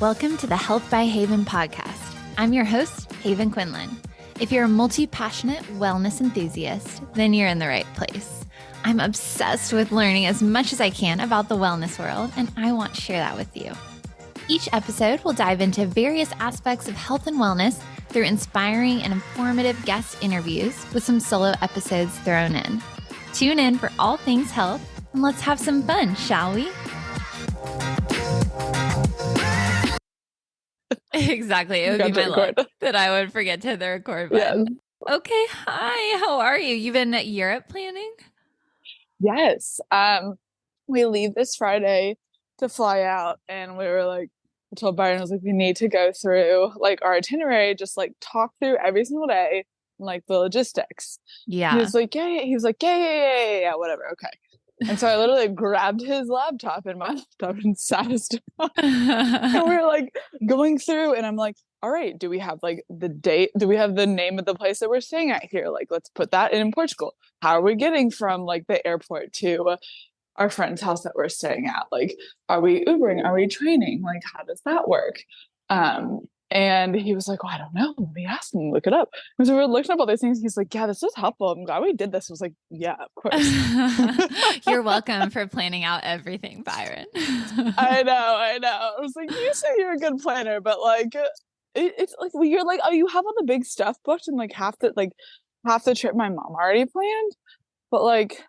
Welcome to the Health by Haven podcast. I'm your host, Haven Quinlan. If you're a multi-passionate wellness enthusiast, then you're in the right place. I'm obsessed with learning as much as I can about the wellness world, and I want to share that with you. Each episode will dive into various aspects of health and wellness through inspiring and informative guest interviews with some solo episodes thrown in. Tune in for all things health, and let's have some fun, shall we? Exactly. It would be my luck that I would forget to hit the record button. Yeah. Okay. Hi. How are you? You've been at Europe planning? Yes. We leave this Friday to fly out, and we were like, I told Byron, I was like, we need to go through like our itinerary, just like talk through every single day and like the logistics. Yeah. He was like, yeah, whatever. Okay. And so I literally grabbed his laptop and my laptop and sat us down. And we were like going through, and I'm like, all right, do we have like the date? Do we have the name of the place that we're staying at here? Like, let's put that in Portugal. How are we getting from like the airport to our friend's house that we're staying at? Like, are we Ubering? Are we training? Like, how does that work? And he was like, oh, I don't know. Let me ask him, look it up. And so we were looking up all these things. He's like, yeah, this is helpful. I'm glad we did this. I was like, yeah, of course. You're welcome for planning out everything, Byron. I know. I was like, you say you're a good planner, but like, it's like, well, you're like, oh, you have all the big stuff booked, and like half the trip my mom already planned. But like,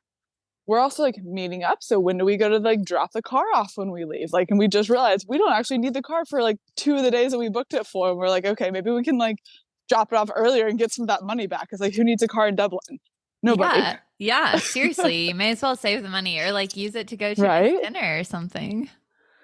we're also like meeting up. So when do we go to like drop the car off when we leave? Like, and we just realized we don't actually need the car for like 2 of the days that we booked it for. And we're like, okay, maybe we can like drop it off earlier and get some of that money back. Cause like, who needs a car in Dublin? Nobody. Yeah. Seriously. You may as well save the money or like use it to go to dinner or something.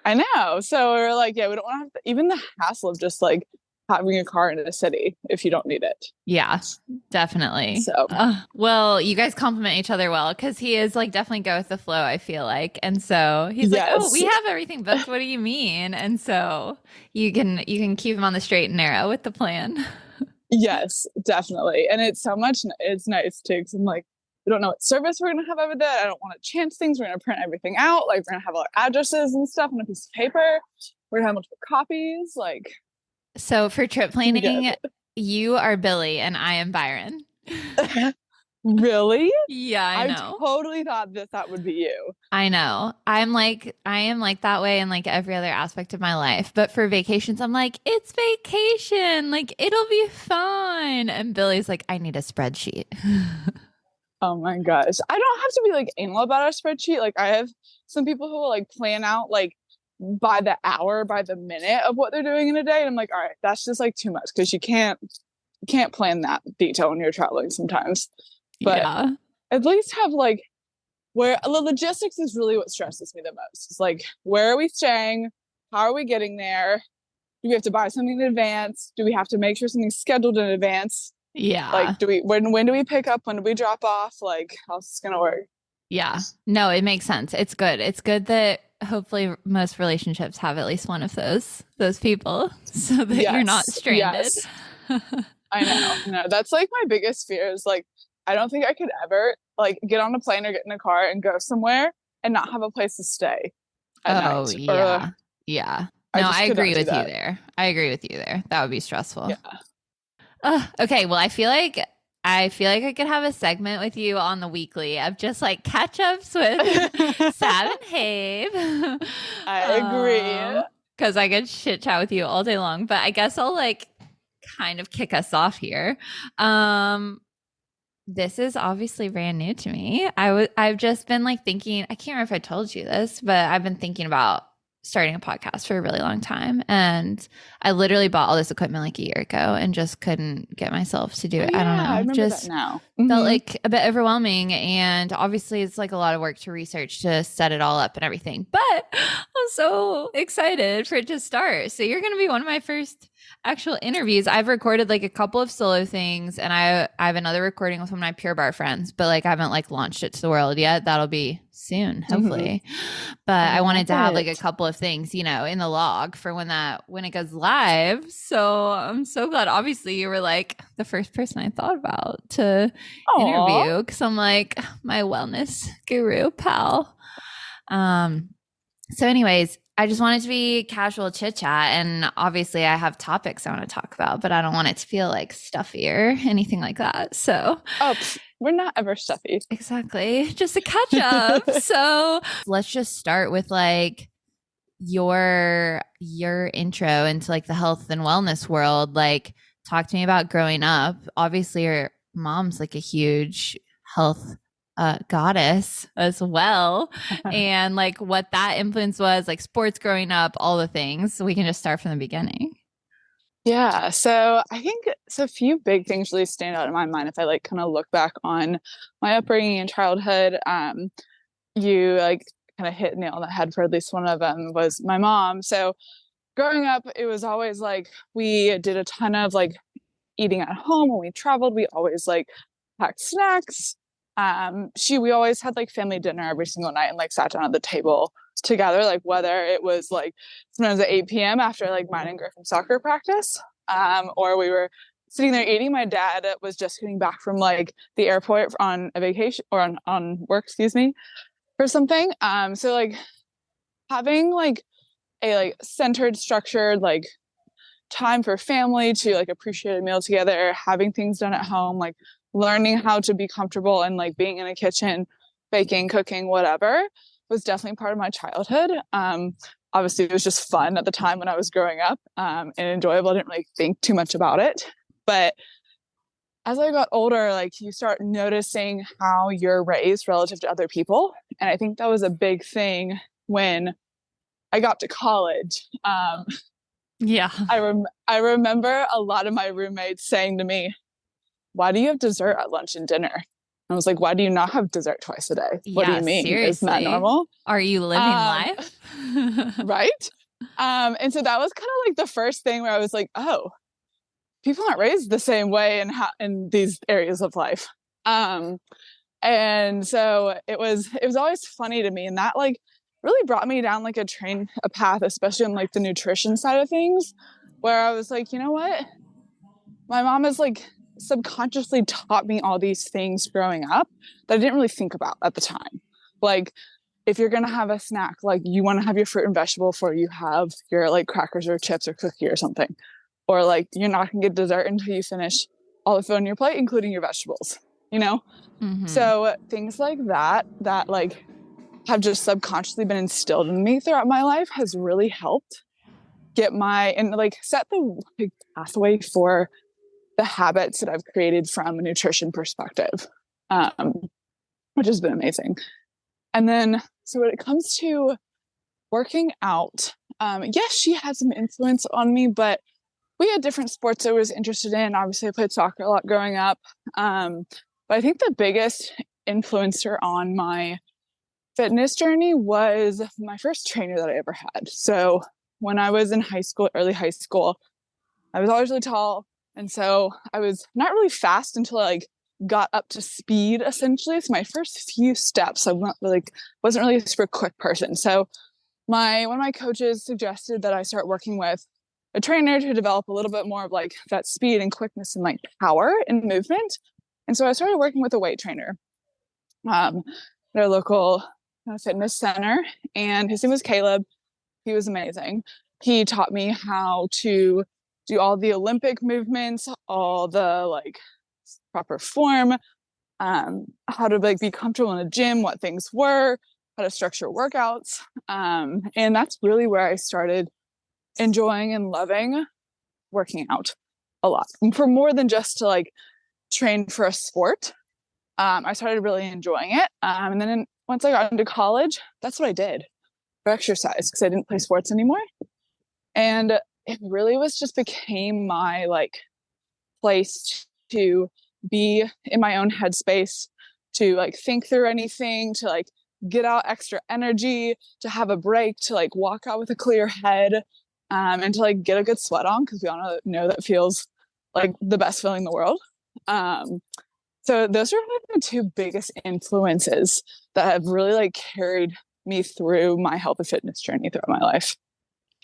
I know. So we're like, yeah, we don't want to have even the hassle of just like having a car in a city if you don't need it. Yeah, definitely. So, well, you guys complement each other well, because he is like definitely go with the flow, I feel like. And so he's like, oh, we have everything booked. What do you mean? And so you can keep him on the straight and narrow with the plan. Yes, definitely. And it's nice too, because I'm like, we don't know what service we're going to have over there. I don't want to chance things. We're going to print everything out. Like, we're going to have our addresses and stuff on a piece of paper. We're going to have multiple copies. Like, so for trip planning, you are Billy and I am Byron. Really? Yeah, I know. I totally thought that would be you. I know. I am like that way in like every other aspect of my life. But for vacations, I'm like, it's vacation. Like, it'll be fine. And Billy's like, I need a spreadsheet. Oh my gosh. I don't have to be like anal about a spreadsheet. Like, I have some people who will like plan out like by the hour, by the minute of what they're doing in a day. And I'm like, all right, that's just like too much, because you can't plan that detail when you're traveling sometimes. But at least have like where the logistics is really what stresses me the most. It's like, where are we staying? How are we getting there? Do we have to buy something in advance? Do we have to make sure something's scheduled in advance? Yeah. Like, when do we pick up? When do we drop off? Like, how's this gonna work? Yeah. No, it makes sense. It's good. It's good that hopefully most relationships have at least one of those people, so that you're not stranded. Yes. I know. No, that's like my biggest fear is like, I don't think I could ever like get on a plane or get in a car and go somewhere and not have a place to stay at night. Yeah. No, I agree with you there. That would be stressful. Yeah. Okay. Well, I feel like I could have a segment with you on the weekly of just like catch ups with Sav and Habe. I agree. Because I could chit chat with you all day long. But I guess I'll like kind of kick us off here. This is obviously brand new to me. I've just been like thinking, I can't remember if I told you this, but I've been thinking about starting a podcast for a really long time. And I literally bought all this equipment like a year ago and just couldn't get myself to do it. I don't know. I remember just that now. Felt like a bit overwhelming. And obviously it's like a lot of work to research to set it all up and everything. But I'm so excited for it to start. So you're going to be one of my first actual interviews. I've recorded like a couple of solo things, and I have another recording with one of my Pure Barre friends, but like I haven't like launched it to the world yet. That'll be soon, hopefully. But I wanted to have like a couple of things, in the log for when it goes live. So I'm so glad. Obviously, you were like the first person I thought about to interview, because I'm like my wellness guru pal. So anyways, I just want it to be casual chit chat. And obviously, I have topics I want to talk about, but I don't want it to feel like stuffy or anything like that. So, Oh, we're not ever stuffy. exactly. Just a catch up. So, let's just start with like your intro into like the health and wellness world. Like, talk to me about growing up. Obviously, your mom's like a huge health goddess as well, and like what that influence was, like sports growing up, all the things. So we can just start from the beginning. Yeah, so I think so a few big things really stand out in my mind if I like kind of look back on my upbringing and childhood. You like kind of hit nail on the head for at least one of them was my mom. So growing up, it was always like we did a ton of like eating at home when we traveled. We always like packed snacks. We always had like family dinner every single night and like sat down at the table together, like whether it was like sometimes at 8 p.m. after like mine and Griffin's soccer practice, or we were sitting there eating. My dad was just getting back from like the airport on a vacation or on work, excuse me, for something. So like having like a like centered, structured like time for family to like appreciate a meal together, having things done at home, like learning how to be comfortable and like being in a kitchen, baking, cooking, whatever, was definitely part of my childhood. Obviously, it was just fun at the time when I was growing up, and enjoyable. I didn't really think too much about it. But as I got older, like you start noticing how you're raised relative to other people. And I think that was a big thing when I got to college. Yeah. I remember a lot of my roommates saying to me, "Why do you have dessert at lunch and dinner?" I was like, "Why do you not have dessert twice a day? What do Yeah, you mean? seriously. Isn't that normal?" Are you living life? Right? And so that was kind of like the first thing where I was like, "Oh, people aren't raised the same way in these areas of life." And so it was always funny to me, and that like really brought me down like a path, especially in like the nutrition side of things, where I was like, you know what? My mom has like subconsciously taught me all these things growing up that I didn't really think about at the time. Like if you're gonna have a snack, like you want to have your fruit and vegetable before you have your like crackers or chips or cookie or something. Or like you're not gonna get dessert until you finish all the food on your plate, including your vegetables, you know? Mm-hmm. So things like that like have just subconsciously been instilled in me throughout my life has really helped get and like set the like, pathway for the habits that I've created from a nutrition perspective, um, which has been amazing. And then, so when it comes to working out, yes, she had some influence on me, but we had different sports I was interested in. Obviously, I played soccer a lot growing up. But I think the biggest influencer on my fitness journey was my first trainer that I ever had. So when I was in high school, early high school, I was always really tall. And so I was not really fast until I like got up to speed essentially. So my first few steps, I wasn't really a super quick person. So one of my coaches suggested that I start working with a trainer to develop a little bit more of like that speed and quickness and like power and movement. And so I started working with a weight trainer at our local fitness center, and his name was Caleb. He was amazing. He taught me how to do all the Olympic movements, all the like proper form, how to like be comfortable in a gym, what things were, how to structure workouts. And that's really where I started enjoying and loving working out a lot. And for more than just to like train for a sport, I started really enjoying it. And then once I got into college, that's what I did for exercise because I didn't play sports anymore. And it really was just became my like place to be in my own headspace, to like think through anything, to like get out extra energy, to have a break, to like walk out with a clear head, and to like get a good sweat on because we all know that feels like the best feeling in the world. So those are like the two biggest influences that have really like carried me through my health and fitness journey throughout my life.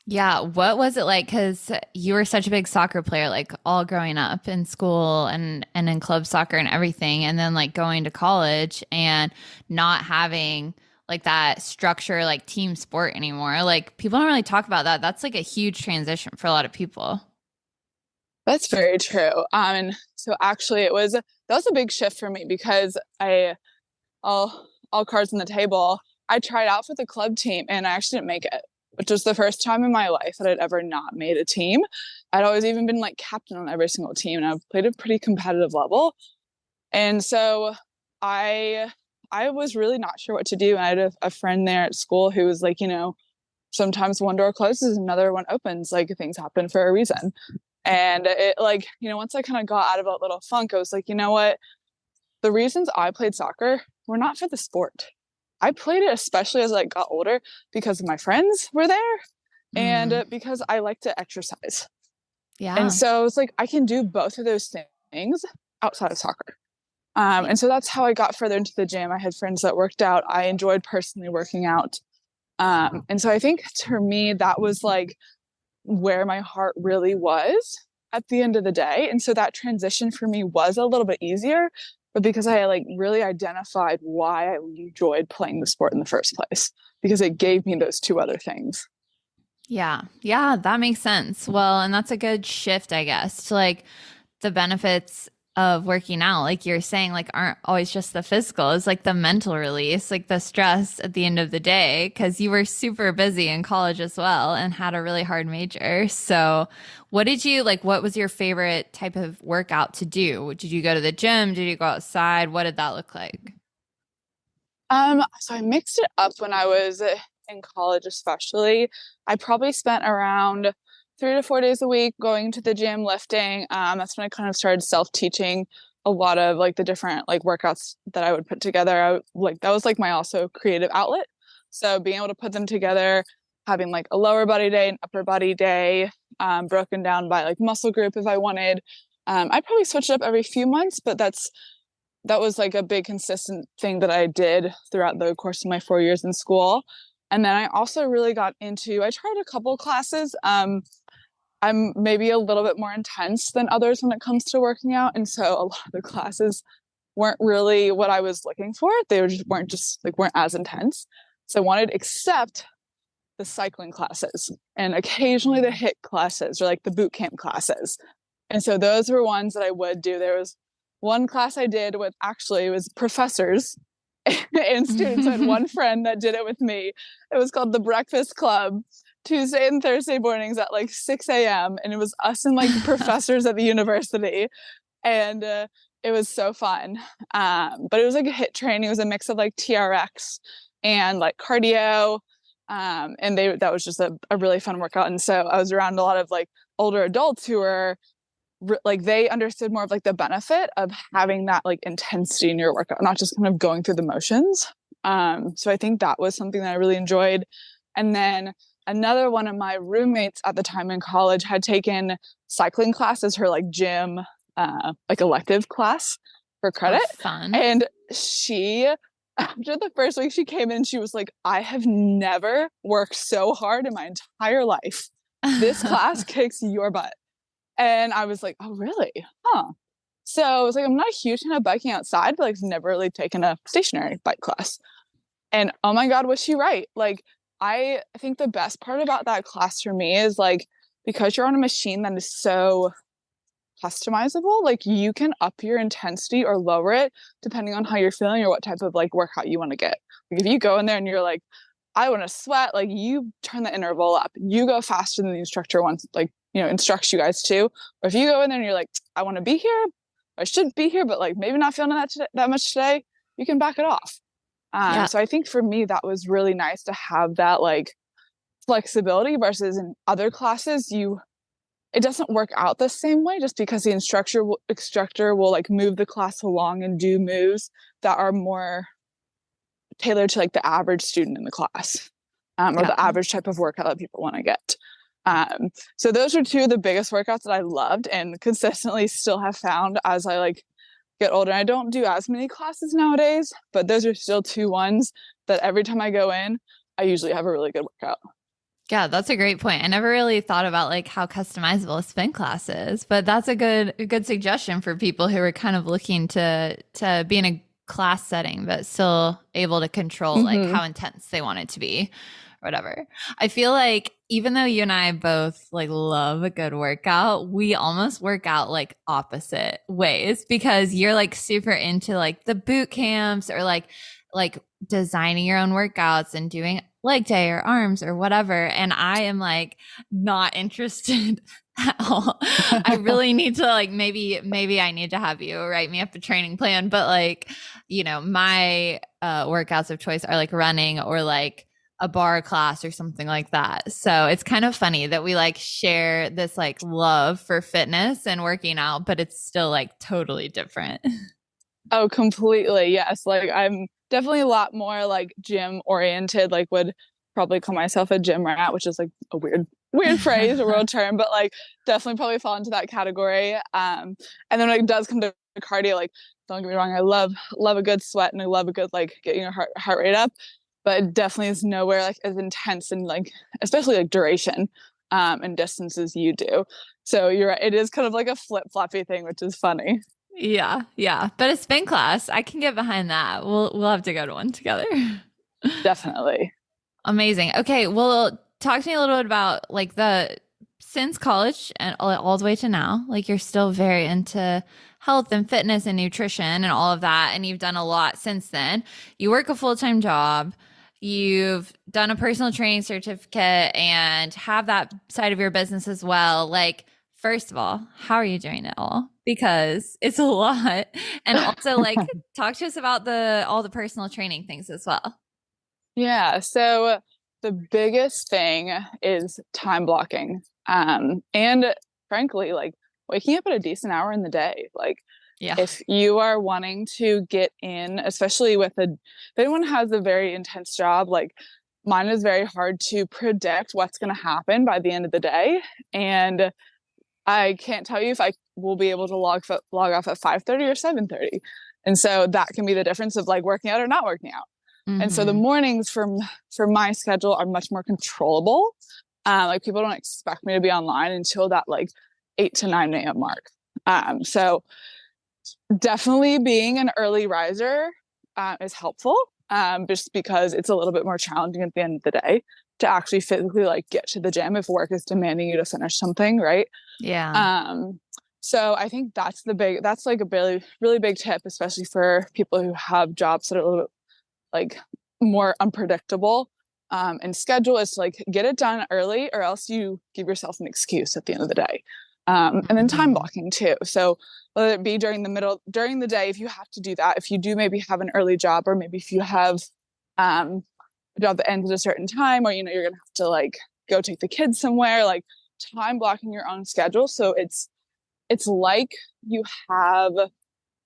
Yeah. What was it like? Because you were such a big soccer player, like all growing up in school and in club soccer and everything. And then like going to college and not having like that structure, like team sport anymore. Like people don't really talk about that. That's like a huge transition for a lot of people. That's very true. And so actually that was a big shift for me because all cards on the table, I tried out for the club team and I actually didn't make it, which was the first time in my life that I'd ever not made a team. I'd always even been like captain on every single team and I've played a pretty competitive level. And so I was really not sure what to do. And I had a friend there at school who was like, sometimes one door closes, another one opens, like things happen for a reason. And it like, once I kind of got out of that little funk, I was like, you know what? The reasons I played soccer were not for the sport. I played it especially as I got older because my friends were there and because I like to exercise. Yeah. And so it's like I can do both of those things outside of soccer. And so that's how I got further into the gym. I had friends that worked out. I enjoyed personally working out. And so I think for me, that was like where my heart really was at the end of the day. And so that transition for me was a little bit easier, but because I like really identified why I enjoyed playing the sport in the first place, because it gave me those two other things. Yeah. Yeah, that makes sense. Well, and that's a good shift, I guess, to like the benefits of working out, like you're saying, like aren't always just the physical, it's like the mental release, like the stress at the end of the day, because you were super busy in college as well and had a really hard major. So what was your favorite type of workout to do? Did you go to the gym? Did you go outside? What did that look like? So I mixed it up when I was in college, especially. I probably spent around 3 to 4 days a week going to the gym, lifting. That's when I kind of started self-teaching a lot of like the different like workouts that I would put together. That was like my also creative outlet. So being able to put them together, having like a lower body day, an upper body day, broken down by like muscle group if I wanted. I probably switched it up every few months, but that was like a big consistent thing that I did throughout the course of my 4 years in school. And then I also really I tried a couple classes. I'm maybe a little bit more intense than others when it comes to working out. And so a lot of the classes weren't really what I was looking for. They weren't as intense. So I wanted except the cycling classes and occasionally the HIIT classes or like the boot camp classes. And so those were ones that I would do. There was one class I did with actually it was professors and students. I had one friend that did it with me. It was called the Breakfast Club, Tuesday and Thursday mornings at like 6 a.m. And it was us and like professors at the university. And it was so fun. But it was like a HIIT training. It was a mix of like TRX and like cardio. And that was just a really fun workout. And so I was around a lot of like older adults who were like they understood more of like the benefit of having that like intensity in your workout, not just kind of going through the motions. So I think that was something that I really enjoyed. And then another one of my roommates at the time in college had taken cycling classes, her like gym, like elective class for credit. Oh, fun. And she, after the first week she came in, she was like, I have never worked so hard in my entire life. This class kicks your butt. And I was like, oh, really? Huh. So I was like, I'm not a huge fan of biking outside, but like I've never really taken a stationary bike class. And oh my God, was she right? Like, I think the best part about that class for me is like, because you're on a machine that is so customizable, like you can up your intensity or lower it depending on how you're feeling or what type of like workout you want to get. Like if you go in there and you're like, I want to sweat, like you turn the interval up, you go faster than the instructor wants, like, instructs you guys to. Or if you go in there and you're like, I want to be here, I should be here, but like maybe not feeling that much today, you can back it off. So I think for me, that was really nice to have that like flexibility versus in other classes, it doesn't work out the same way just because the instructor will like move the class along and do moves that are more tailored to like the average student in the class, or the average type of workout that people want to get. So those are two of the biggest workouts that I loved and consistently still have found as I like get older. I don't do as many classes nowadays, but those are still two ones that every time I go in, I usually have a really good workout. Yeah, that's a great point. I never really thought about like how customizable a spin class is, but that's a good suggestion for people who are kind of looking to be in a class setting, but still able to control like Mm-hmm. how intense they want it to be or whatever. I feel like even though you and I both like love a good workout, we almost work out like opposite ways because you're like super into like the boot camps or like designing your own workouts and doing leg day or arms or whatever. And I am like not interested at all. I really need to like maybe I need to have you write me up a training plan, but like, you know, my workouts of choice are like running or like a bar class or something like that. So it's kind of funny that we like share this like love for fitness and working out, but it's still like totally different. Oh, completely. Yes. Like I'm definitely a lot more like gym oriented, like would probably call myself a gym rat, which is like a weird phrase, a weird term, but like definitely probably fall into that category. And then when it does come to cardio, like don't get me wrong, I love a good sweat and I love a good like getting your heart rate up, but it definitely is nowhere like as intense and like especially like duration and distance as you do. So you're right, it is kind of like a flip-floppy thing, which is funny. Yeah, yeah. But a spin class, I can get behind that. We'll have to go to one together. Definitely. Amazing. Okay, well, talk to me a little bit about like the since college and all the way to now, like you're still very into health and fitness and nutrition and all of that, and you've done a lot since then. You work a full-time job. You've done a personal training certificate and have that side of your business as well. Like, first of all, how are you doing it all? Because it's a lot. And also like talk to us about the all the personal training things as well. Yeah. So the biggest thing is time blocking. And frankly, like waking up at a decent hour in the day. Like Yeah. if you are wanting to get in, especially if anyone has a very intense job, like mine is very hard to predict what's going to happen by the end of the day. And I can't tell you if I will be able to log off at 5:30 or 7:30. And so that can be the difference of like working out or not working out. And so the Mm-hmm. mornings for my schedule are much more controllable. Like people don't expect me to be online until that like 8 to 9 a.m. mark. So definitely being an early riser is helpful, just because it's a little bit more challenging at the end of the day to actually physically like get to the gym if work is demanding you to finish something, right? Yeah. So I think that's like a really big tip, especially for people who have jobs that are a little bit like more unpredictable. And schedule is to like get it done early or else you give yourself an excuse at the end of the day. And then time Mm-hmm. blocking too. So whether it be during the day, if you have to do that, if you do maybe have an early job, or maybe if you have a job that ends at a certain time, or you're gonna have to like go take the kids somewhere, like time blocking your own schedule. So it's like you have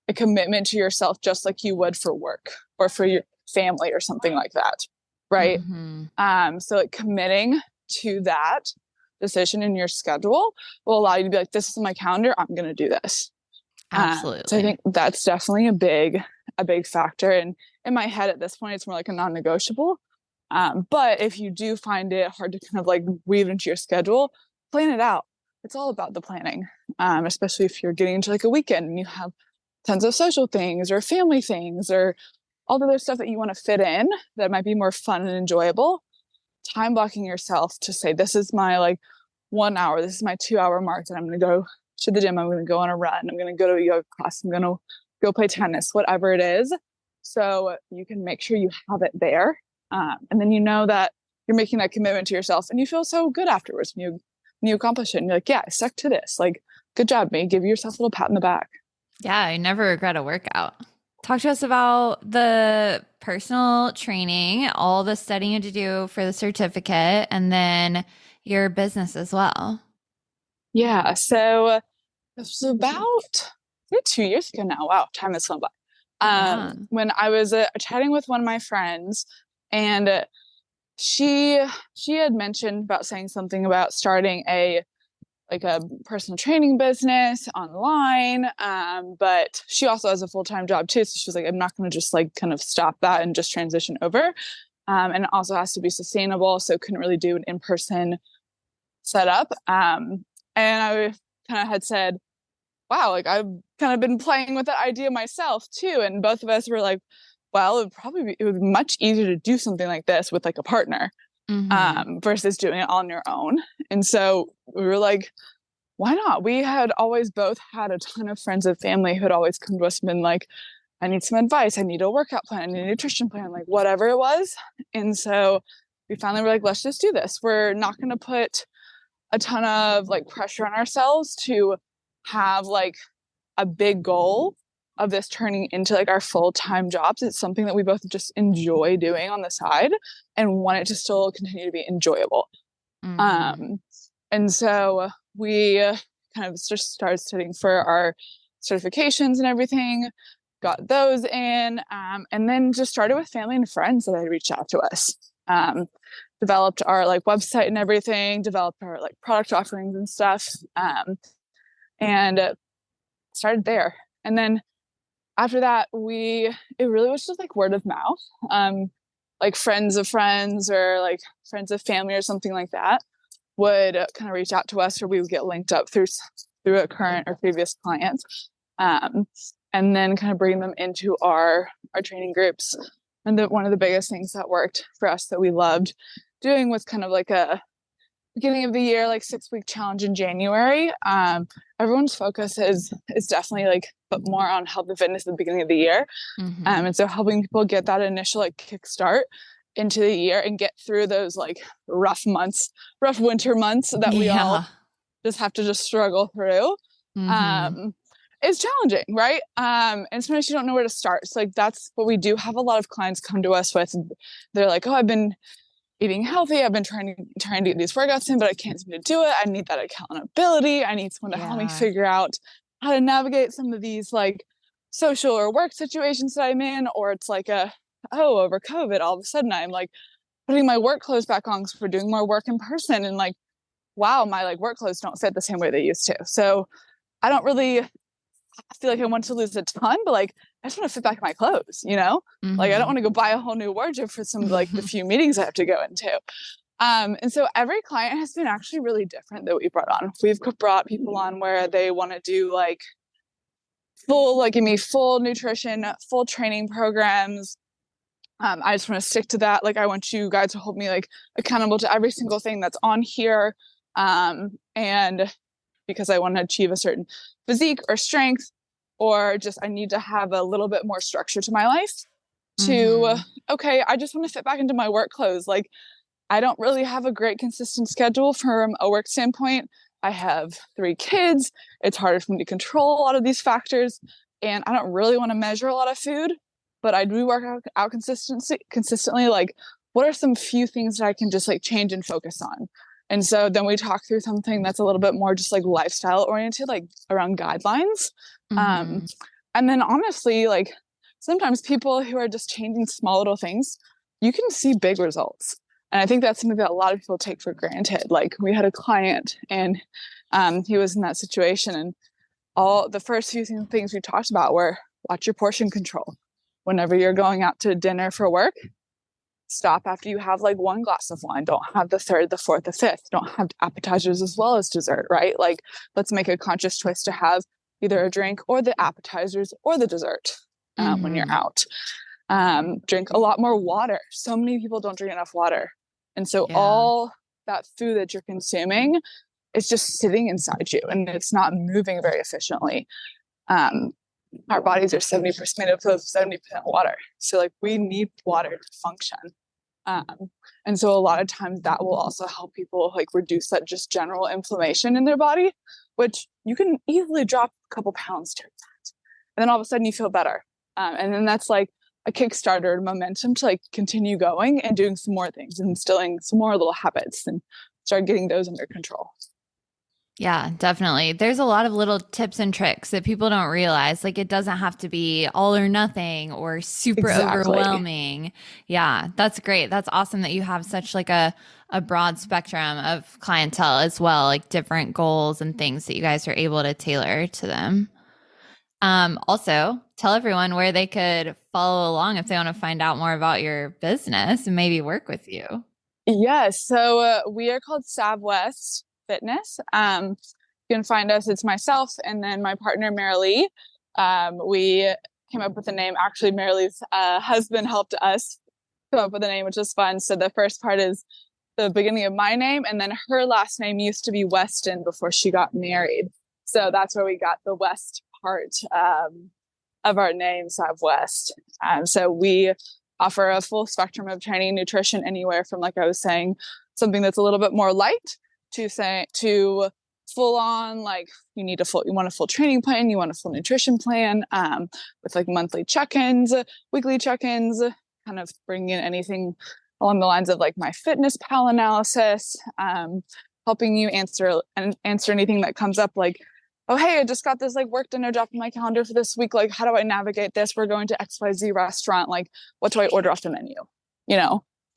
a commitment to yourself just like you would for work or for your family or something like that, right? Mm-hmm. So like committing to that decision in your schedule will allow you to be like, this is my calendar, I'm going to do this. So I Absolutely. think that's definitely a big factor. And in my head at this point, it's more like a non-negotiable. But if you do find it hard to kind of like weave into your schedule, plan it out. It's all about the planning, especially if you're getting into like a weekend and you have tons of social things or family things or all the other stuff that you want to fit in that might be more fun and enjoyable. Time blocking yourself to say, this is my like 1 hour, this is my 2 hour mark that I'm going to go to the gym, I'm going to go on a run, I'm going to go to a yoga class, I'm going to go play tennis, whatever it is. So you can make sure you have it there. And then you know that you're making that commitment to yourself and you feel so good afterwards when you accomplish it. And you're like, yeah, I stuck to this. Like, good job, me. Give yourself a little pat in the back. Yeah, I never regret a workout. Talk to us about the personal training, all the studying you had to do for the certificate, and then your business as well. Yeah. So this was about 2 years ago now. Wow, time has flown by. Yeah. When I was chatting with one of my friends, and she had mentioned about saying something about starting a personal training business online. But she also has a full-time job too. So she was like, I'm not going to just like kind of stop that and just transition over. And it also has to be sustainable. So couldn't really do an in-person setup. And I kind of had said, wow, like I've kind of been playing with that idea myself too. And both of us were like, well, it would be much easier to do something like this with like a partner, Mm-hmm. versus doing it on your own. And so we were like, why not? We had always both had a ton of friends and family who had always come to us and been like, I need some advice. I need a workout plan. I need a nutrition plan, like whatever it was. And so we finally were like, let's just do this. We're not going to put a ton of like pressure on ourselves to have like a big goal of this turning into like our full-time jobs. It's something that we both just enjoy doing on the side and want it to still continue to be enjoyable. Mm-hmm. And so we kind of just started studying for our certifications and everything, got those in, and then just started with family and friends that had reached out to us. Developed our like website and everything, developed our like product offerings and stuff, and started there. And then after that, it really was just like word of mouth, like friends of friends or like friends of family or something like that would kind of reach out to us, or we would get linked up through a current or previous client, and then kind of bring them into our training groups. And one of the biggest things that worked for us that we loved doing was kind of like a beginning of the year, like 6-week challenge in January. Everyone's focus is definitely like but more on health and fitness at the beginning of the year. Mm-hmm. And so helping people get that initial like kickstart into the year and get through those like rough winter months that we all just have to just struggle through. Mm-hmm. It's challenging, right? And sometimes you don't know where to start. So like that's what we do have a lot of clients come to us with. They're like, oh, I've been eating healthy. I've been trying to get these workouts in, but I can't seem to do it. I need that accountability. I need someone to help me figure out how to navigate some of these like social or work situations that I'm in. Or it's like over COVID, all of a sudden I'm like putting my work clothes back on because we're doing more work in person, and like, wow, my like work clothes don't fit the same way they used to. So I don't really feel like I want to lose a ton, but like I just want to fit back in my clothes, you know? Mm-hmm. Like I don't want to go buy a whole new wardrobe for some of like the few meetings I have to go into. And so every client has been actually really different that we brought on. We've brought people on where they want to do like give me full nutrition, full training programs. I just want to stick to that. Like I want you guys to hold me like accountable to every single thing that's on here. And because I want to achieve a certain physique or strength, or just I need to have a little bit more structure to my life to, okay, I just want to fit back into my work clothes. Like I don't really have a great consistent schedule from a work standpoint. I have 3 kids. It's harder for me to control a lot of these factors. And I don't really want to measure a lot of food, but I do work out consistently. Like what are some few things that I can just like change and focus on? And so then we talk through something that's a little bit more just like lifestyle oriented, like around guidelines. Mm-hmm. And then honestly, like sometimes people who are just changing small little things, you can see big results. And I think that's something that a lot of people take for granted. Like we had a client and he was in that situation, and all the first few things we talked about were watch your portion control. Whenever you're going out to dinner for work, stop after you have like 1 glass of wine. Don't have the 3rd, the 4th, the 5th. Don't have appetizers as well as dessert, right? Like let's make a conscious choice to have either a drink or the appetizers or the dessert when you're out. Drink a lot more water. So many people don't drink enough water. And so all that food that you're consuming is just sitting inside you and it's not moving very efficiently. Our bodies are 70% made up of 70% water. So like we need water to function. And so a lot of times that will also help people like reduce that just general inflammation in their body, which you can easily drop a couple pounds to that. And then all of a sudden you feel better. And then that's like a Kickstarter momentum to like continue going and doing some more things and instilling some more little habits and start getting those under control. Yeah, definitely. There's a lot of little tips and tricks that people don't realize. Like it doesn't have to be all or nothing or super overwhelming. Yeah, that's great. That's awesome that you have such like a broad spectrum of clientele as well, like different goals and things that you guys are able to tailor to them. Also, tell everyone where they could follow along if they want to find out more about your business and maybe work with you. Yes. So we are called SavWest Fitness. You you can find us. It's myself and then my partner, Marilee. We came up with the name. Actually, Marilee's husband helped us come up with a name, which is fun. So the first part is the beginning of my name, and then her last name used to be Weston before she got married. So that's where we got the West part of our name, SavWest. So we offer a full spectrum of training and nutrition, anywhere from, like I was saying, something that's a little bit more light to full on, like you want a full training plan, you want a full nutrition plan, with like monthly check-ins, weekly check-ins, kind of bring in anything along the lines of like my fitness pal analysis, helping you answer anything that comes up, like, oh, hey, I just got this like work dinner drop in my calendar for this week. Like, how do I navigate this? We're going to XYZ restaurant. Like, what do I order off the menu?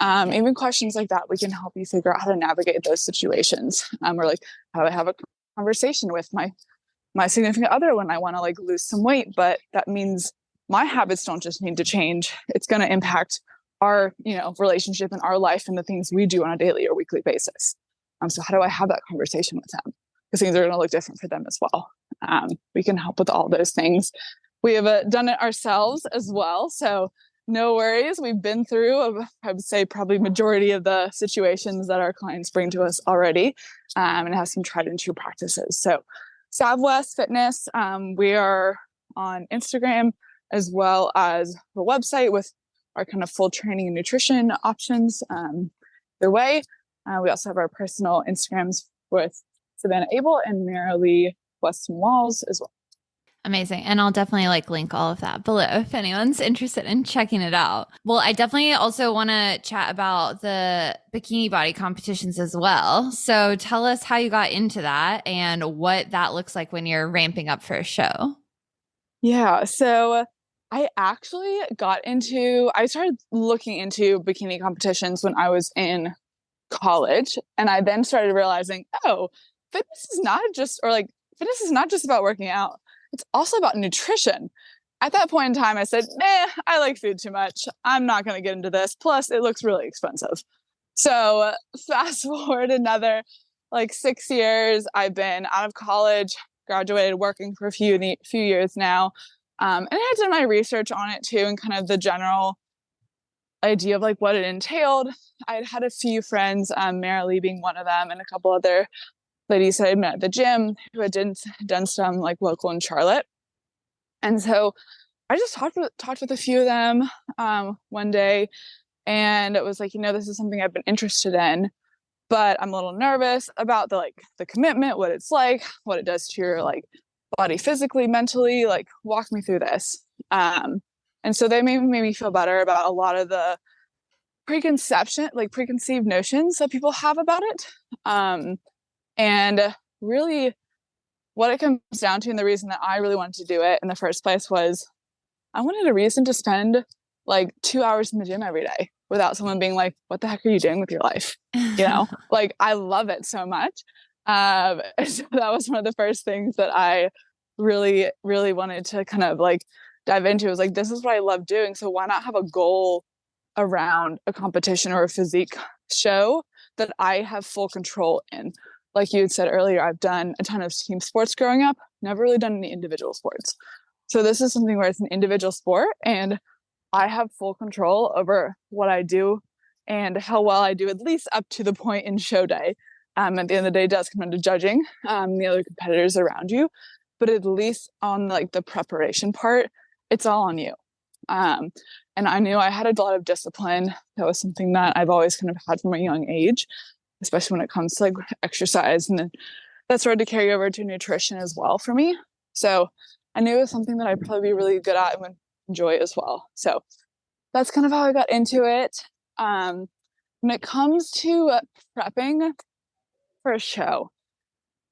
Even questions like that, we can help you figure out how to navigate those situations. Or like, how do I have a conversation with my significant other when I want to like lose some weight? But that means my habits don't just need to change. It's going to impact our, relationship and our life and the things we do on a daily or weekly basis. So how do I have that conversation with them? Because things are going to look different for them as well. We can help with all those things. We have done it ourselves as well. So no worries. We've been through, I would say, probably majority of the situations that our clients bring to us already, and have some tried and true practices. So SavWest Fitness, we are on Instagram as well as the website with our kind of full training and nutrition options their way. We also have our personal Instagrams with Savannah Abel and Marilee Weston Walls as well. Amazing. And I'll definitely like link all of that below if anyone's interested in checking it out. Well, I definitely also want to chat about the bikini body competitions as well. So tell us how you got into that and what that looks like when you're ramping up for a show. Yeah. So I actually I started looking into bikini competitions when I was in college. And I then started realizing, fitness is not just about working out. It's also about nutrition. At that point in time, I said, I like food too much. I'm not going to get into this. Plus, it looks really expensive. So fast forward another like 6 years. I've been out of college, graduated, working for a few years now. And I had done my research on it too, and kind of the general idea of like what it entailed. I had a few friends, Marilee being one of them, and a couple other ladies that I met at the gym who had done some like local in Charlotte. And so I just talked with a few of them one day, and it was like, this is something I've been interested in, but I'm a little nervous about the commitment, what it's like, what it does to your like body physically, mentally, like walk me through this. And so they made me feel better about a lot of the preconceived notions that people have about it. And really what it comes down to, and the reason that I really wanted to do it in the first place, was I wanted a reason to spend like 2 hours in the gym every day without someone being like, what the heck are you doing with your life? Like I love it so much. So that was one of the first things that I really, really wanted to kind of like dive into. It was like, this is what I love doing. So why not have a goal around a competition or a physique show that I have full control in? Like you had said earlier, I've done a ton of team sports growing up, never really done any individual sports. So this is something where it's an individual sport and I have full control over what I do and how well I do, at least up to the point in show day. At the end of the day, it does come into judging the other competitors around you, but at least on like the preparation part, it's all on you. And I knew I had a lot of discipline. That was something that I've always kind of had from a young age, especially when it comes to like exercise. And then that started to carry over to nutrition as well for me. So I knew it was something that I'd probably be really good at and would enjoy as well. So that's kind of how I got into it. When it comes to prepping for a show,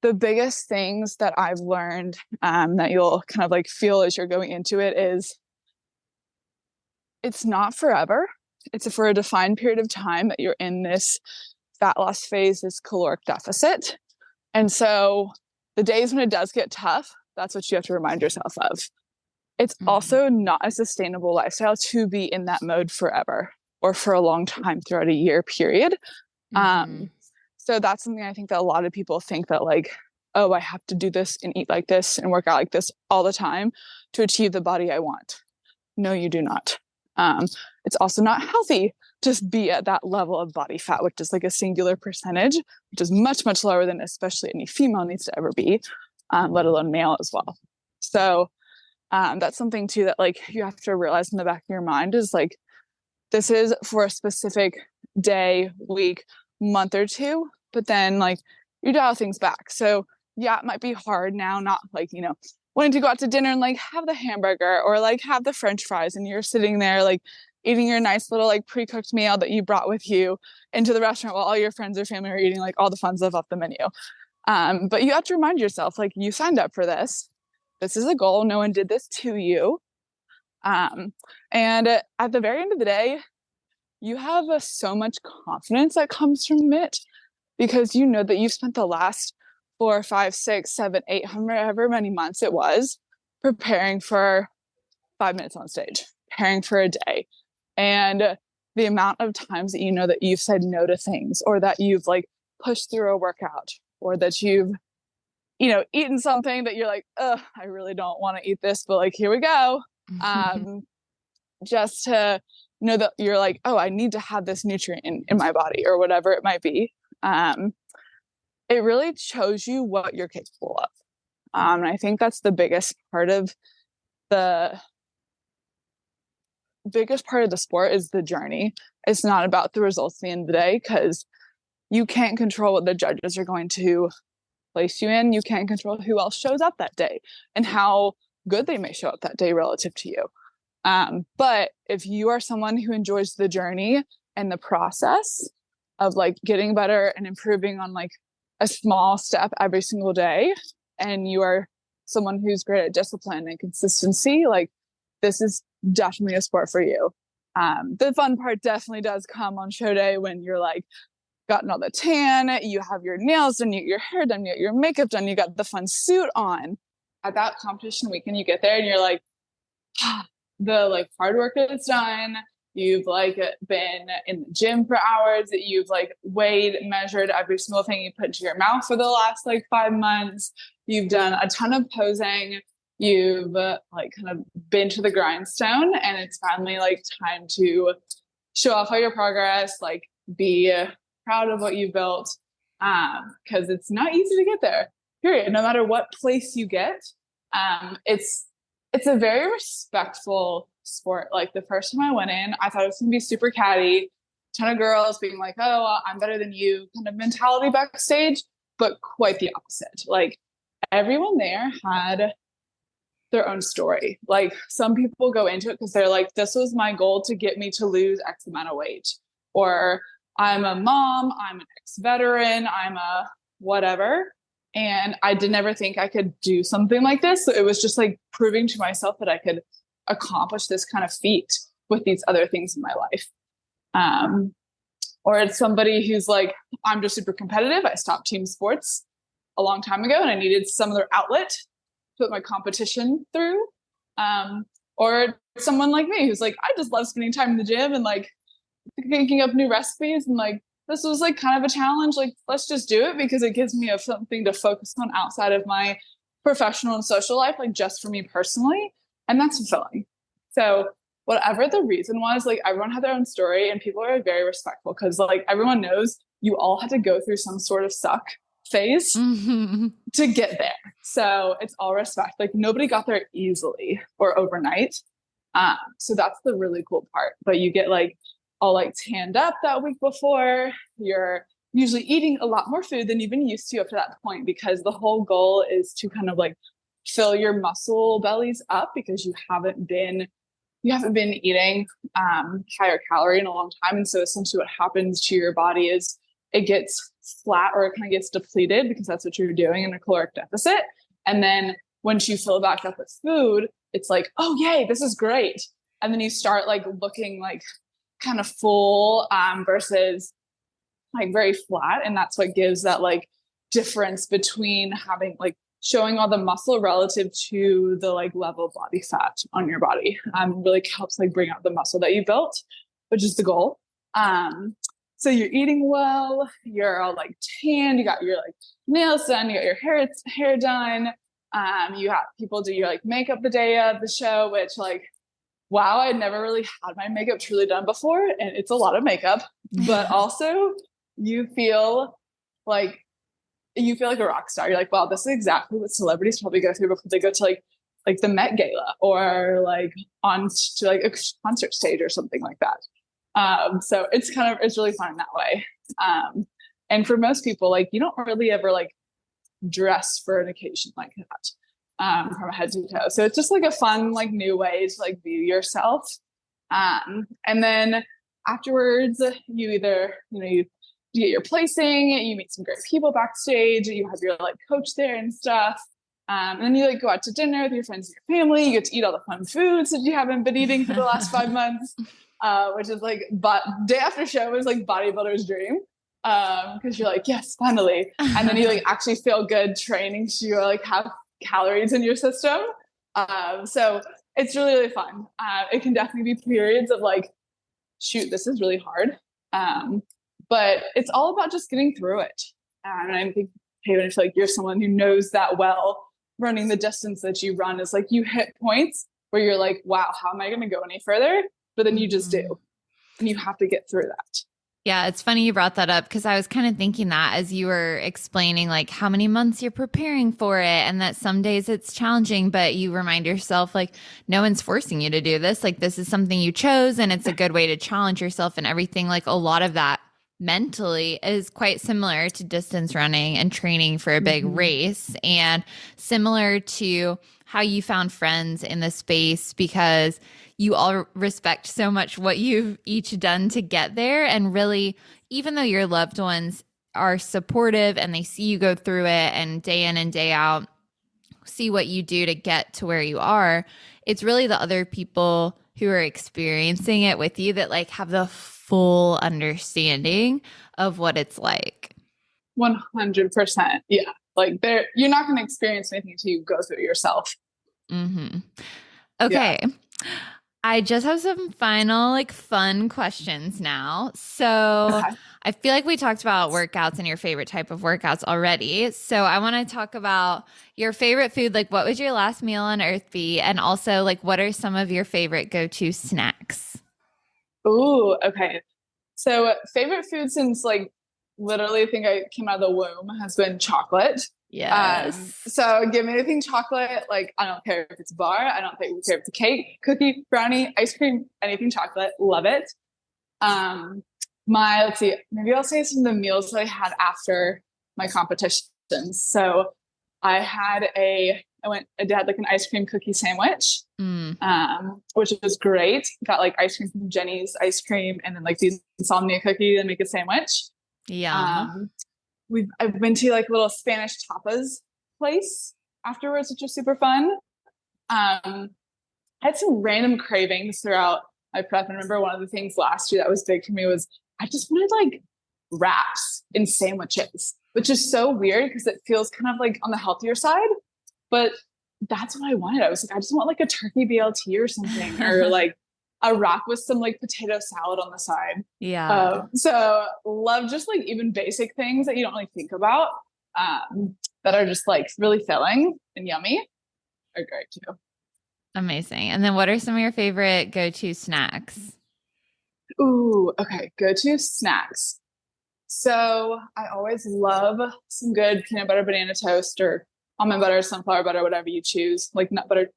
the biggest things that I've learned that you'll kind of like feel as you're going into it is it's not forever. It's for a defined period of time that you're in this fat loss phase, this caloric deficit. And so the days when it does get tough, that's what you have to remind yourself of. It's also not a sustainable lifestyle to be in that mode forever or for a long time throughout a year period. So that's something I think that a lot of people think that like oh, I have to do this and eat like this and work out like this all the time to achieve the body I want. No, you do not. It's also not healthy to be at that level of body fat, which is like a singular percentage, which is much, much lower than especially any female needs to ever be, let alone male as well. So that's something too that like you have to realize in the back of your mind is like, this is for a specific day, week, month or two, but then like you dial things back. So yeah, it might be hard now, not like, you know, wanting to go out to dinner and like have the hamburger or like have the French fries and you're sitting there like eating your nice little like pre-cooked meal that you brought with you into the restaurant while all your friends or family are eating like all the fun stuff off the menu. But you have to remind yourself, like, you signed up for this. This is a goal. No one did this to you. And at the very end of the day, you have so much confidence that comes from it because you know that you've spent the last 4, 5, 6, 7, 8, however many months it was preparing for 5 minutes on stage, preparing for a day. And the amount of times that you know that you've said no to things or that you've like pushed through a workout or that you've, you know, eaten something that you're like, ugh, I really don't want to eat this, but like, here we go. Just to know that you're like, oh, I need to have this nutrient in my body or whatever it might be. It really shows you what you're capable of. And I think that's the biggest part of the sport is the journey. It's not about the results at the end of the day because you can't control what the judges are going to place you in. You can't control who else shows up that day and how good they may show up that day relative to you. But if you are someone who enjoys the journey and the process of like getting better and improving on like a small step every single day, and you are someone who's great at discipline and consistency, like this is definitely a sport for you. The fun part definitely does come on show day when you're like gotten all the tan, you have your nails done, you get your hair done, you get your makeup done, you got the fun suit on. At that competition weekend, you get there and you're like, the like hard work is done. You've like been in the gym for hours. You've like weighed, measured every single thing you put into your mouth for the last like 5 months. You've done a ton of posing. You've like kind of been to the grindstone, and it's finally like time to show off all your progress, like be proud of what you built. Because it's not easy to get there, period. No matter what place you get, it's a very respectful sport. Like the first time I went in, I thought it was going to be super catty, ton of girls being like, oh, I'm better than you kind of mentality backstage, but quite the opposite. Like everyone there had their own story. Like some people go into it because they're like, this was my goal to get me to lose X amount of weight, or I'm a mom, I'm an ex-veteran, I'm a whatever. And I did never think I could do something like this. So it was just like proving to myself that I could accomplish this kind of feat with these other things in my life. Or it's somebody who's like, I'm just super competitive. I stopped team sports a long time ago and I needed some other outlet to put my competition through. Or someone like me who's like, I just love spending time in the gym and like thinking up new recipes, and like this was like kind of a challenge. Like, let's just do it because it gives me something to focus on outside of my professional and social life, like just for me personally. And that's fulfilling. So whatever the reason was, like everyone had their own story, and people are very respectful because like everyone knows you all had to go through some sort of suck phase to get there. So it's all respect. Like nobody got there easily or overnight. So that's the really cool part. But you get like all like tanned up that week before. You're usually eating a lot more food than you've been used to up to that point, because the whole goal is to kind of like fill your muscle bellies up, because you haven't been eating higher calorie in a long time. And so essentially what happens to your body is it gets flat, or it kind of gets depleted, because that's what you're doing in a caloric deficit. And then once you fill back up with food, it's like, oh yay, this is great. And then you start like looking like kind of full versus like very flat. And that's what gives that like difference between having like showing all the muscle relative to the like level of body fat on your body. Really helps like bring out the muscle that you built, which is the goal. So you're eating well, you're all like tanned, you got your like nails done, you got your hair done. You have people do your like makeup the day of the show, which like, wow, I'd never really had my makeup truly done before. And it's a lot of makeup, but also you feel like a rock star. You're like, wow, this is exactly what celebrities probably go through before they go to like the Met Gala or like on to like a concert stage or something like that. So it's really fun in that way. And for most people, like you don't really ever like dress for an occasion like that, from head to toe. So it's just like a fun, like new way to like view yourself. And then afterwards you either, you get your placing, you meet some great people backstage, you have your like coach there and stuff. And then you like go out to dinner with your friends and your family. You get to eat all the fun foods that you haven't been eating for the last 5 months, which is like, but day after show is like bodybuilder's dream. Cause you're like, yes, finally. And then you like actually feel good training. So you like have calories in your system. So it's really, really fun. It can definitely be periods of like, shoot, this is really hard. But it's all about just getting through it. And I think, Haven, I feel like you're someone who knows that well. Running the distance that you run is like you hit points where you're like, wow, how am I going to go any further? But then you just do. And you have to get through that. Yeah, it's funny you brought that up because I was kind of thinking that as you were explaining like how many months you're preparing for it and that some days it's challenging, but you remind yourself like no one's forcing you to do this. Like this is something you chose and it's a good way to challenge yourself and everything. Like a lot of that mentally is quite similar to distance running and training for a big race and similar to how you found friends in the space because you all respect so much what you've each done to get there. And really, even though your loved ones are supportive and they see you go through it and day in and day out, see what you do to get to where you are, it's really the other people who are experiencing it with you that like have the full understanding of what it's like. 100%. Yeah. Like you're not going to experience anything until you go through it yourself. Okay. Yeah. I just have some final like fun questions now. So I feel like we talked about workouts and your favorite type of workouts already. So I want to talk about your favorite food. Like what would your last meal on earth be? And also like what are some of your favorite go-to snacks? Ooh, okay. So favorite food since like literally I think I came out of the womb has been chocolate. Yes. So give me anything chocolate. Like I don't care if it's a bar. I don't care if it's a cake, cookie, brownie, ice cream, anything chocolate. Love it. Let's see, maybe I'll say some of the meals that I had after my competitions. So I had I had like an ice cream cookie sandwich, which was great. Got like ice cream from Jenny's ice cream and then like these insomnia cookie and make a sandwich. Yeah. I've been to like a little Spanish tapas place afterwards, which was super fun. I had some random cravings throughout my prep. And I remember one of the things last year that was big for me was I just wanted like wraps in sandwiches, which is so weird because it feels kind of like on the healthier side, but that's what I wanted. I was like, I just want like a turkey BLT or something, or like a wrap with some like potato salad on the side. Yeah. So love just like even basic things that you don't really think about, that are just like really filling and yummy are great too. Amazing. And then what are some of your favorite go-to snacks? Ooh, okay. Go-to snacks. So I always love some good peanut butter banana toast or almond butter, sunflower butter, whatever you choose, like nut butter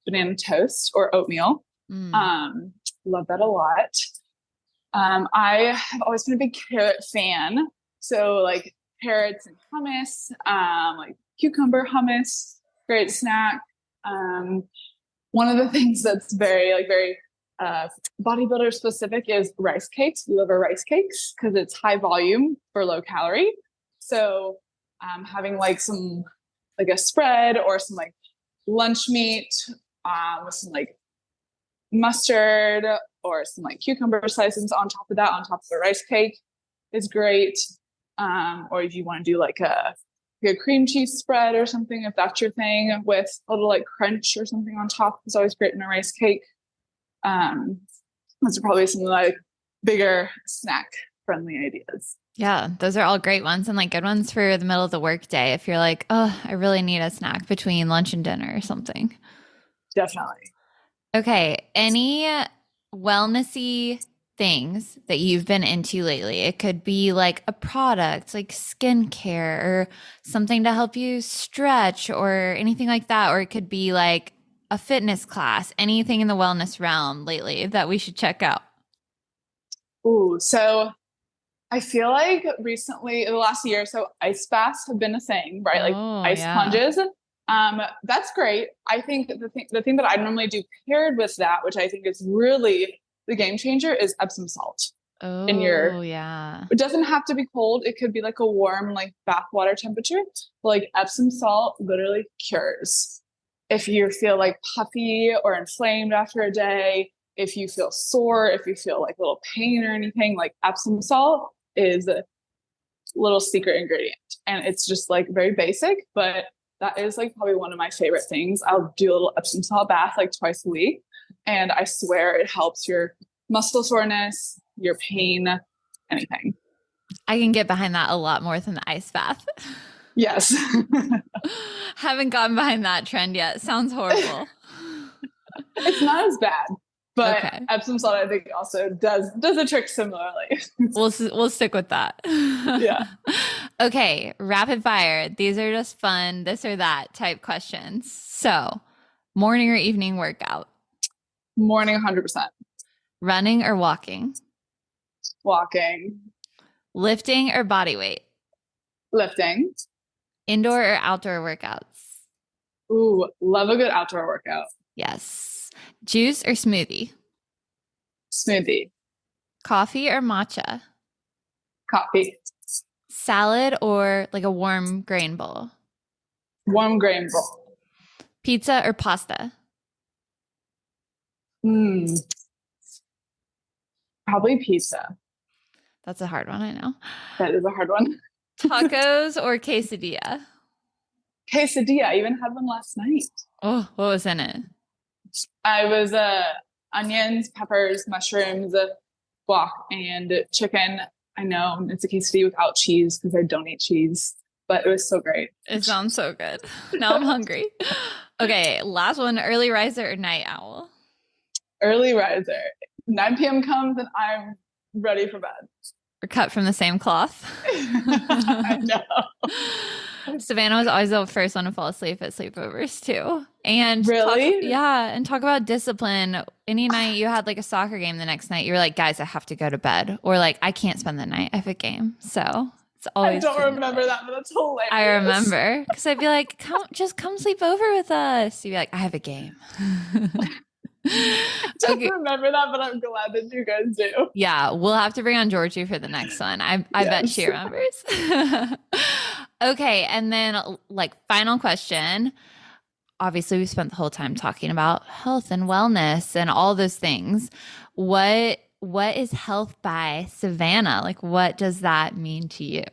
banana toast or oatmeal. Love that a lot. I have always been a big carrot fan. So like carrots and hummus, like cucumber hummus, great snack. One of the things that's very bodybuilder specific is rice cakes. We love our rice cakes because it's high volume for low calorie. So having like some like a spread or some like lunch meat with some like mustard or some like cucumber slices on top of that, on top of a rice cake is great. Or if you want to do like a cream cheese spread or something, if that's your thing, with a little like crunch or something on top is always great in a rice cake. Those are probably some like bigger snack friendly ideas. Yeah, those are all great ones and like good ones for the middle of the workday. If you're like, oh, I really need a snack between lunch and dinner or something. Definitely. Okay. Any wellnessy things that you've been into lately? It could be like a product, like skincare or something to help you stretch or anything like that. Or it could be like a fitness class, anything in the wellness realm lately that we should check out. Ooh, so I feel like recently, in the last year, so ice baths have been a thing, right? Like Oh, ice yeah. plunges. That's great. I think the thing that I normally do paired with that, which I think is really the game changer, is Epsom salt in Oh, your. yeah. It doesn't have to be cold. It could be like a warm, like bath water temperature. But like Epsom salt literally cures. If you feel like puffy or inflamed after a day, if you feel sore, if you feel like a little pain or anything, like Epsom salt is a little secret ingredient. And it's just like very basic, but that is like probably one of my favorite things. I'll do a little Epsom salt bath like twice a week. And I swear it helps your muscle soreness, your pain, anything. I can get behind that a lot more than the ice bath. Yes. Haven't gotten behind that trend yet. Sounds horrible. It's not as bad, but Okay. Epsom salt I think also does the trick similarly. We'll stick with that. Yeah. Okay, rapid fire. These are just fun, this or that type questions. So, morning or evening workout? Morning 100%. Running or walking? Walking, Lifting or body weight? lifting. Indoor or outdoor workouts? Ooh, love a good outdoor workout. Yes. Juice or smoothie? Smoothie, Coffee or matcha? coffee, Salad or like a warm grain bowl? warm grain bowl. Pizza or pasta? Mm, probably pizza. That's a hard one, I know. That is a hard one. Tacos or quesadilla? Quesadilla. I even had one last night. Oh, what was in it? I was onions, peppers, mushrooms, guac, and chicken. I know it's a quesadilla without cheese because I don't eat cheese, but it was so great. It sounds so good. Now I'm hungry. Okay, last one. Early riser or night owl? Early riser. 9 p.m. comes and I'm ready for bed. We're cut from the same cloth. I know. Savannah was always the first one to fall asleep at sleepovers too. And Really? talk about discipline. Any night you had like a soccer game the next night, you were like, guys, I have to go to bed. Or like, I can't spend the night. I have a game. So it's always. I don't remember that, but that's hilarious. I remember because I'd be like, come sleep over with us. You'd be like, I have a game. I don't remember that, but I'm glad that you guys do. Yeah, we'll have to bring on Georgie for the next one. I bet she remembers. Okay, and then like final question. Obviously, we spent the whole time talking about health and wellness and all those things. What is health by Savannah? Like, what does that mean to you?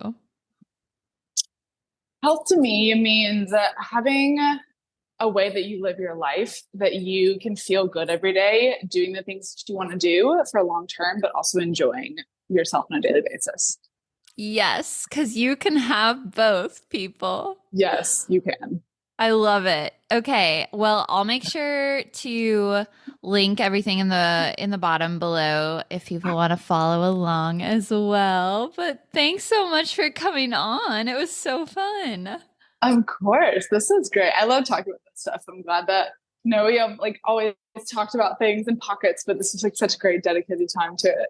Health to me means having a way that you live your life, that you can feel good every day, doing the things that you want to do for long term, but also enjoying yourself on a daily basis. Yes, because you can have both, people. Yes, you can. I love it. Okay. Well, I'll make sure to link everything in the bottom below if people want to follow along as well. But thanks so much for coming on. It was so fun. Of course. This is great. I love talking about this stuff. I'm glad that we have like always talked about things in pockets, but this is like such a great dedicated time to it.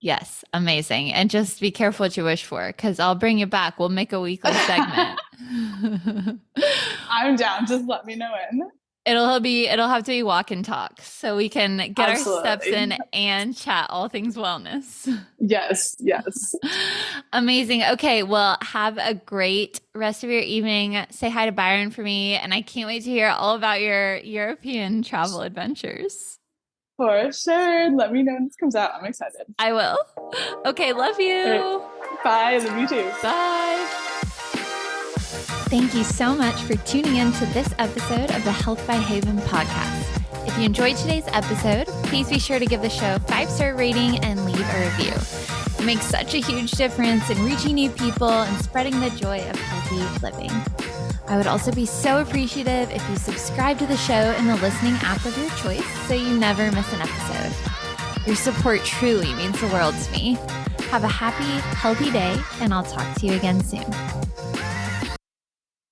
Yes, amazing. And just be careful what you wish for, because I'll bring you back. We'll make a weekly segment. I'm down. Just let me know when. It'll have to be walk and talk so we can get our steps in and chat all things wellness. Yes. Amazing. Okay, well, have a great rest of your evening. Say hi to Byron for me, and I can't wait to hear all about your European travel adventures. For sure. Let me know when this comes out. I'm excited. I will. Okay, love you. Bye. Love you too. Bye. Thank you so much for tuning in to this episode of the Health by Haven podcast. If you enjoyed today's episode, please be sure to give the show a 5-star rating and leave a review. It makes such a huge difference in reaching new people and spreading the joy of healthy living. I would also be so appreciative if you subscribe to the show in the listening app of your choice so you never miss an episode. Your support truly means the world to me. Have a happy, healthy day, and I'll talk to you again soon.